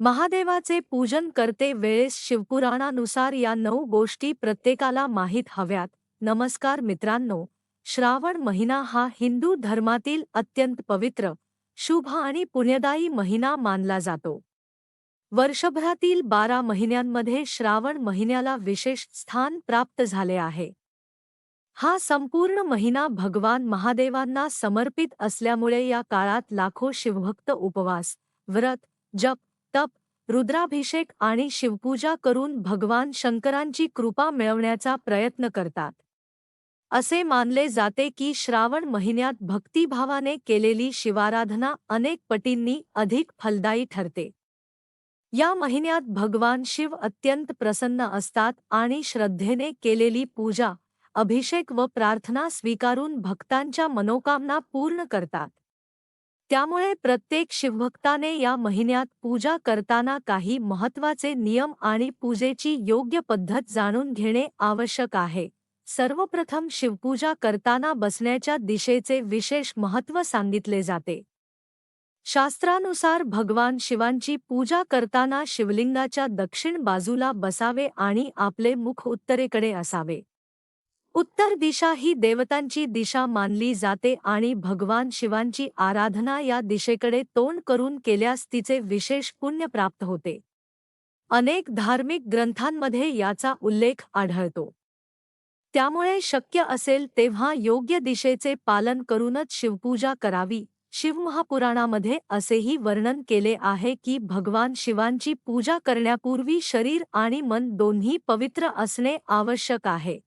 महादेवाचे पूजन करते वेळेस शिवपुराणानुसार या 9 गोष्टी प्रत्येकाला माहीत हव्यात. नमस्कार मित्रांनो, श्रावण महिना हा हिंदू धर्मातील अत्यंत पवित्र, शुभ आणि पुण्यदायी महिना मानला जातो. वर्षभरातील 12 महिन्यांमध्ये श्रावण महिन्याला विशेष स्थान प्राप्त झाले आहे. हा संपूर्ण महिना भगवान महादेवांना समर्पित असल्यामुळे या काळात लाखो शिवभक्त उपवास, व्रत, जप, तप, रुद्राभिषेक आणि शिवपूजा करून भगवान शंकरांची कृपा मिळवण्याचा प्रयत्न करतात. असे मानले जाते की श्रावण महिन्यात भक्तिभावाने केलेली शिवाराधना अनेक पटींनी अधिक फलदायी ठरते. या महिन्यात भगवान शिव अत्यंत प्रसन्न असतात आणि श्रद्धेने केलेली पूजा, अभिषेक व प्रार्थना स्वीकारून भक्तांच्या मनोकामना पूर्ण करतात. त्यामुळे प्रत्येक शिवभक्ताने या महिन्यात पूजा करताना काही महत्त्वाचे नियम आणि पूजेची योग्य पद्धत जाणून घेणे आवश्यक आहे. सर्वप्रथम शिवपूजा करताना बसण्याच्या दिशेचे विशेष महत्त्व सांगितले जाते. शास्त्रानुसार भगवान शिवांची पूजा करताना शिवलिंगाच्या दक्षिण बाजूला बसावे आणि आपले मुख उत्तरेकडे असावे. उत्तर दिशा ही देवतांची दिशा मानली जाते आणि भगवान शिवांची आराधना या दिशेकडे तोंड करून केल्यास तिचे विशेष पुण्य प्राप्त होते. अनेक धार्मिक ग्रंथांमध्ये याचा उल्लेख आढळतो. त्यामुळे शक्य असेल तेव्हा योग्य दिशेचे पालन करूनच शिवपूजा करावी. शिवमहापुराणामध्ये असेही वर्णन केले आहे की भगवान शिवांची पूजा करण्यापूर्वी शरीर आणि मन दोन्ही पवित्र असणे आवश्यक आहे.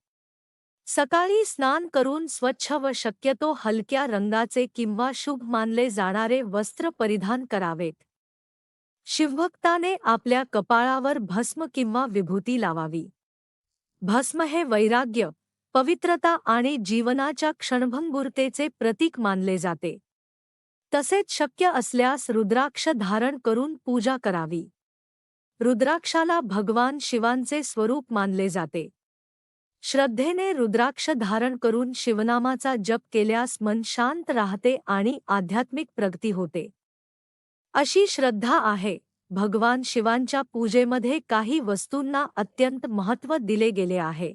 सकाळी स्नान करून स्वच्छ व शक्यतो हलक्या रंगाचे किंवा शुभ मानले जाणारे वस्त्र परिधान करावेत. शिवभक्ताने आपल्या कपाळावर भस्म किंवा विभूती लावावी. भस्म हे वैराग्य, पवित्रता आणि जीवनाच्या क्षणभंगुरतेचे प्रतीक मानले जाते. तसेच शक्य असल्यास रुद्राक्ष धारण करून पूजा करावी. रुद्राक्षाला भगवान शिवांचे स्वरूप मानले जाते. श्रद्धेने रुद्राक्ष धारण करून शिवनामाचा जप केल्यास मन शांत राहते आणि आध्यात्मिक प्रगती होते. अशी श्रद्धा आहे. भगवान शिवांच्या पूजेमध्ये काही वस्तूंना अत्यंत महत्त्व दिले गेले आहे.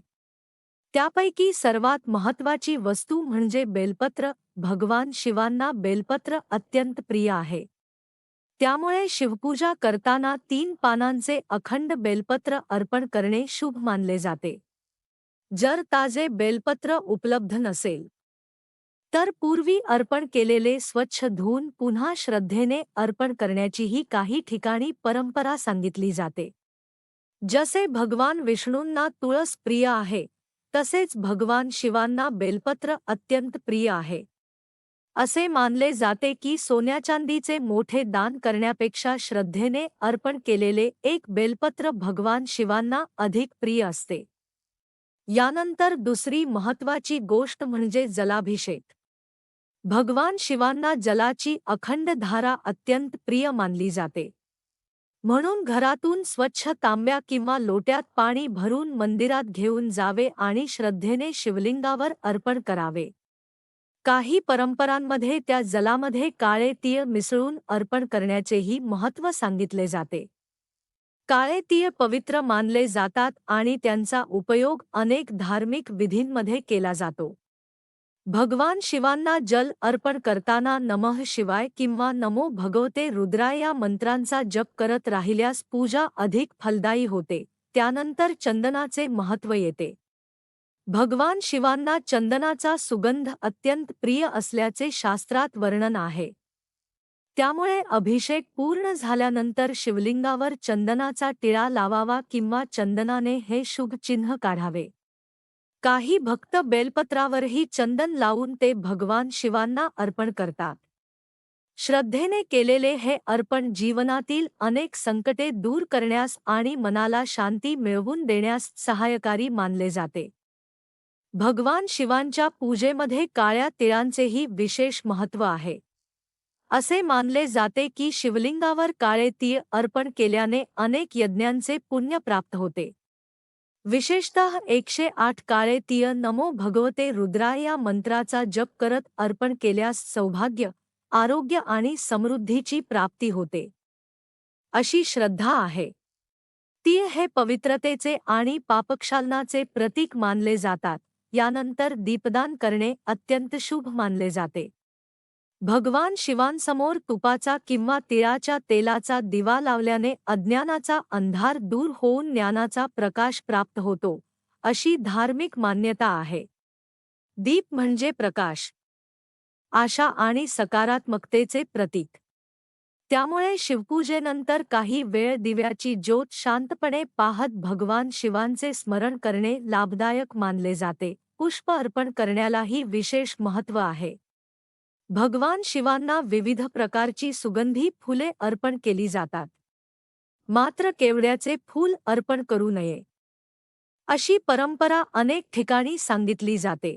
त्यापैकी सर्वात महत्त्वाची वस्तू म्हणजे बेलपत्र. भगवान शिवांना बेलपत्र अत्यंत प्रिय आहे. त्यामुळे शिवपूजा करताना 3 पानांचे अखंड बेलपत्र अर्पण करणे शुभ मानले जाते. जर ताजे बेलपत्र उपलब्ध नसेल तर पूर्वी अर्पण केलेले स्वच्छ धुवून पुन्हा श्रद्धेने अर्पण करण्याचीही काही ठिकाणी परंपरा सांगितली जाते. जसे भगवान विष्णूंना तुळस प्रिय आहे, तसेच भगवान शिवांना बेलपत्र अत्यंत प्रिय आहे. असे मानले जाते की सोन्याचांदीचे मोठे दान करण्यापेक्षा श्रद्धेने अर्पण केलेले एक बेलपत्र भगवान शिवांना अधिक प्रिय असते. यानंतर दुसरी महत्त्वाची गोष्ट म्हणजे जलाभिषेक. भगवान शिवांना जलाची अखंड धारा अत्यंत प्रिय मानली जाते. म्हणून घरातून स्वच्छ तांब्या किंवा लोट्यात पाणी भरून मंदिरात घेऊन जावे आणि श्रद्धेने शिवलिंगावर अर्पण करावे. काही परंपरांमध्ये त्या जलामध्ये काळे तीळ मिसळून अर्पण करण्याचेही महत्त्व सांगितले जाते. काळे तीळ पवित्र मानले जातात आणि त्यांचा उपयोग अनेक धार्मिक विधींमध्ये केला जातो. भगवान शिवांना जल अर्पण करताना नमः शिवाय किंवा नमो भगवते रुद्राय या मंत्रांचा जप करत राहिल्यास पूजा अधिक फलदायी होते. त्यानंतर चंदनाचे महत्त्व येते. भगवान शिवांना चंदनाचा सुगंध अत्यंत प्रिय असल्याचे शास्त्रात वर्णन आहे. त्यामुळे अभिषेक पूर्ण झाल्यानंतर शिवलिंगावर चंदनाचा टिळा लावावा किंवा चंदनाने हे शुभ चिन्ह काढावे. काही भक्त बेलपत्रावरही चंदन लावून ते भगवान शिवांना अर्पण करतात. श्रद्धेने केलेले हे अर्पण जीवनातील अनेक संकटे दूर करण्यास आणि मनाला शांती मिळवून देण्यास सहायकारी मानले जाते. भगवान शिवांच्या पूजेमध्ये काळ्या तिळांचेही विशेष महत्त्व आहे. असे मानले जाते की शिवलिंगावर काळे तीळ अर्पण केल्याने अनेक यज्ञांचे पुण्य प्राप्त होते. विशेषतः 108 काळे तीळ नमो भगवते रुद्राय या मंत्राचा जप करत अर्पण केल्यास सौभाग्य, आरोग्य आणि समृद्धीची प्राप्ती होते. अशी श्रद्धा आहे. तीळ हे पवित्रतेचे आणि पापक्षालनाचे प्रतीक मानले जातात. यानंतर दीपदान करणे अत्यंत शुभ मानले जाते. भगवान शिवांसमोर तुपाचा किंवा तिळाच्या तेलाचा दिवा लावल्याने अज्ञानाचा अंधार दूर होऊन ज्ञानाचा प्रकाश प्राप्त होतो, अशी धार्मिक मान्यता आहे. दीप म्हणजे प्रकाश, आशा आणि सकारात्मकतेचे प्रतीक. त्यामुळे शिवपूजेनंतर काही वेळ दिव्याची ज्योत शांतपणे पाहत भगवान शिवांचे स्मरण करणे लाभदायक मानले जाते. पुष्प अर्पण करण्यालाही विशेष महत्त्व आहे. भगवान शिवांना विविध प्रकारची सुगंधी फुले अर्पण केली जातात. मात्र केवड्याचे फूल अर्पण करू नये, अशी परंपरा अनेक ठिकाणी सांगितली जाते.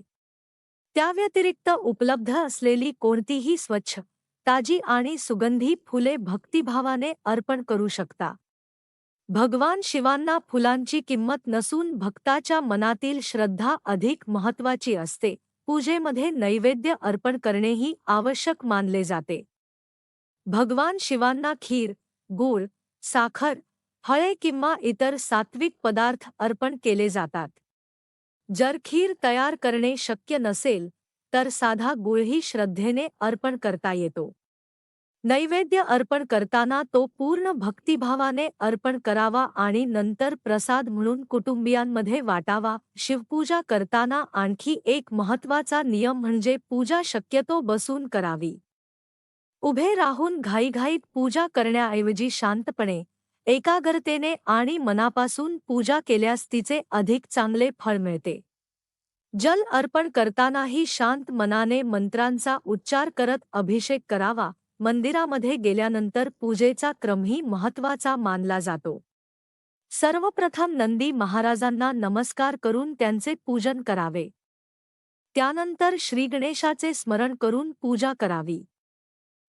त्या व्यतिरिक्त उपलब्ध असलेली कोणतीही स्वच्छ, ताजी आणि सुगंधी फुले भक्तिभावाने अर्पण करू शकता. भगवान शिवांना फुलांची किंमत नसून भक्ताच्या मनातील श्रद्धा अधिक महत्त्वाची असते. पूजेमध्ये नैवेद्य अर्पण करणेही आवश्यक मानले जाते. भगवान शिवांना खीर, गूळ, साखर, फळे किंवा इतर सात्विक पदार्थ अर्पण केले जातात. जर खीर तयार करणे शक्य नसेल, तर साधा गूळही श्रद्धेने अर्पण करता येतो. नैवेद्य अर्पण करताना तो पूर्ण भक्तिभावाने अर्पण करावा आणि नंतर प्रसाद म्हणून कुटुंबियांमध्ये वाटावा. शिवपूजा करताना आणखी एक महत्त्वाचा नियम म्हणजे पूजा शक्यतो बसून करावी. उभे राहून घाईघाईत पूजा करण्याऐवजी शांतपणे, एकाग्रतेने आणि मनापासून पूजा केल्यास तिचे अधिक चांगले फळ मिळते. जल अर्पण करतानाही शांत मनाने मंत्रांचा उच्चार करत अभिषेक करावा. मंदिरामध्ये गेल्यानंतर पूजेचा क्रमही महत्त्वाचा मानला जातो. सर्वप्रथम नंदी महाराजांना नमस्कार करून त्यांचे पूजन करावे. त्यानंतर श्रीगणेशाचे स्मरण करून पूजा करावी.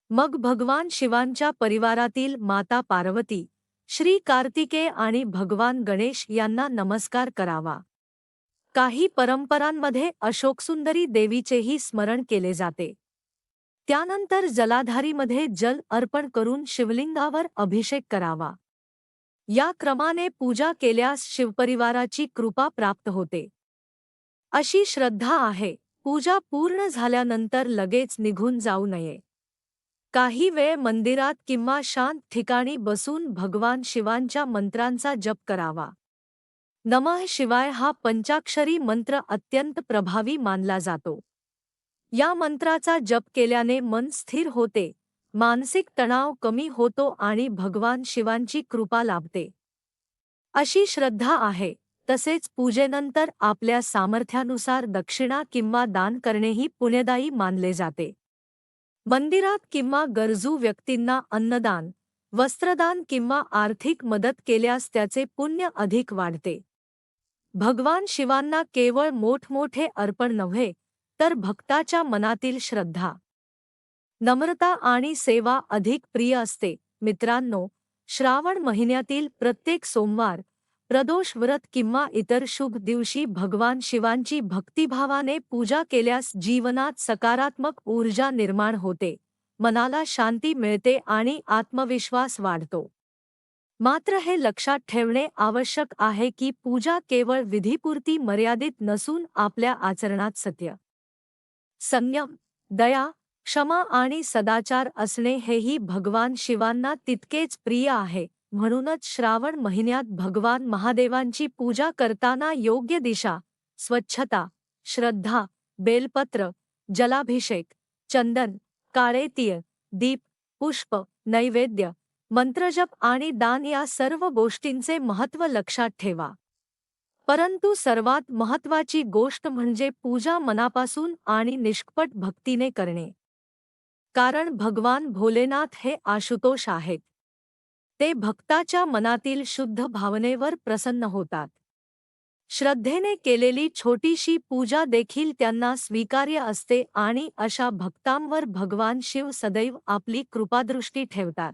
मग भगवान शिवांच्या परिवारातील माता पार्वती, श्री कार्तिकेय आणि भगवान गणेश यांना नमस्कार करावा. काही परंपरांमध्ये अशोकसुंदरी देवीचेही स्मरण केले जाते. त्यानंतर जलाधारीमध्ये जल अर्पण करून शिवलिंगावर अभिषेक करावा. या क्रमाने पूजा केल्यास शिवपरिवाराची कृपा प्राप्त होते, अशी श्रद्धा आहे. पूजा पूर्ण झाल्यानंतर लगेच निघून जाऊ नये. काही वेळ मंदिरात किंवा शांत ठिकाणी बसून भगवान शिवांच्या मंत्रांचा जप करावा. नमः शिवाय हा पंचाक्षरी मंत्र अत्यंत प्रभावी मानला जातो. या मंत्राचा जप केल्याने मन स्थिर होते, मानसिक तणाव कमी होतो आणि भगवान शिवांची कृपा लाभते, अशी श्रद्धा आहे. तसेच पूजेनंतर आपल्या सामर्थ्यानुसार दक्षिणा किंवा दान करणेही पुण्यदायी मानले जाते. मंदिरात किंवा गरजू व्यक्तींना अन्नदान, वस्त्रदान किंवा आर्थिक मदत केल्यास त्याचे पुण्य अधिक वाढते. भगवान शिवांना केवळ मोठमोठे अर्पण नव्हे, तर भक्ताच्या मनातील श्रद्धा, नम्रता आणि सेवा अधिक प्रिय असते. मित्रांनो, श्रावण महिन्यातील प्रत्येक सोमवार, प्रदोष व्रत किंवा इतर शुभ दिवशी भगवान शिवांची भक्तिभावाने पूजा केल्यास जीवनात सकारात्मक ऊर्जा निर्माण होते, मनाला शांती मिळते आणि आत्मविश्वास वाढतो. मात्र हे लक्षात ठेवणे आवश्यक आहे की पूजा केवळ विधीपुरती मर्यादित नसून आपल्या आचरणात सत्य, संयम, दया, क्षमा आणि सदाचार असणे हेही भगवान शिवांना तितकेच प्रिय आहे. म्हणूनच श्रावण महिन्यात भगवान महादेवांची पूजा करताना योग्य दिशा, स्वच्छता, श्रद्धा, बेलपत्र, जलाभिषेक, चंदन, काळे तीळ, दीप, पुष्प, नैवेद्य, मंत्रजप आणि दान या सर्व गोष्टींचे महत्त्व लक्षात ठेवा. परंतु सर्वात महत्त्वाची गोष्ट म्हणजे पूजा मनापासून आणि निष्कपट भक्तीने करणे. कारण भगवान भोलेनाथ हे आशुतोष आहेत. ते भक्ताच्या मनातील शुद्ध भावनेवर प्रसन्न होतात. श्रद्धेने केलेली छोटीशी पूजा देखील त्यांना स्वीकार्य असते आणि अशा भक्तांवर भगवान शिव सदैव आपली कृपादृष्टी ठेवतात.